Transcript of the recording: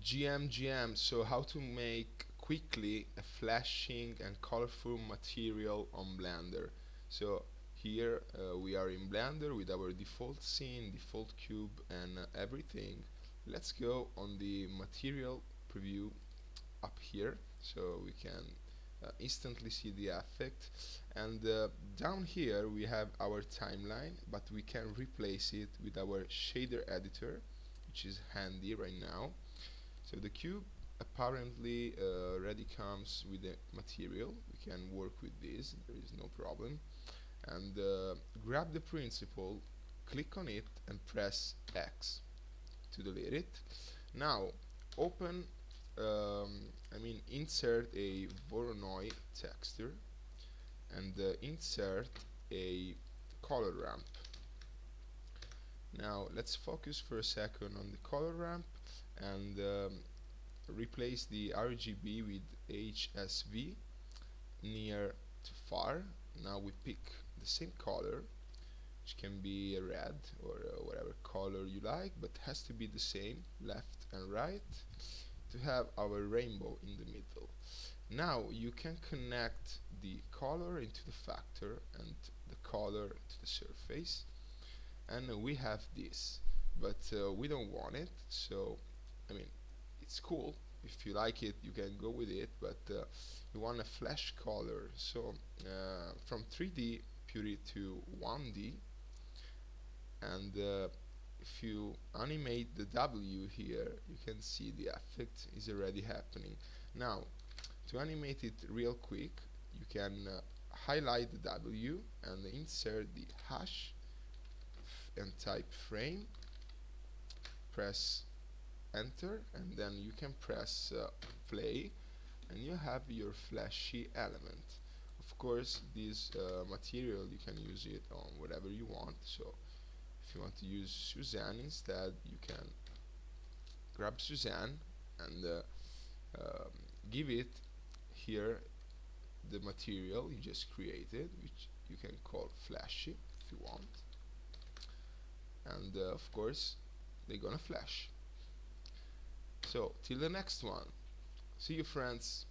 GM, so how to make quickly a flashing and colorful material on Blender. So here we are in Blender with our default scene, default cube and everything. Let's go on the material preview up here so we can instantly see the effect, and down here we have our timeline, but we can replace it with our shader editor, which is handy right now. So the cube apparently already comes with the material. We can work with this, there is no problem. And grab the principle, click on it and press X to delete it. Now open insert a Voronoi texture and insert a color ramp. Now let's focus for a second on the color ramp and replace the RGB with HSV near to far. Now we pick the same color, which can be a red or whatever color you like, but has to be the same left and right to have our rainbow in the middle. Now you can connect the color into the factor and the color to the surface, and we have this, but we don't want it. So it's cool, if you like it you can go with it, but you want a flash color. So from 3D put it to 1D, and if you animate the W here, you can see the effect is already happening. Now to animate it real quick, you can highlight the W and insert the hash and type frame, press enter, and then you can press play, and you have your flashy element. Of course this material you can use it on whatever you want. So if you want to use Suzanne instead, you can grab Suzanne and give it here the material you just created, which you can call flashy if you want, and of course they're gonna flash. So till the next one, see you friends.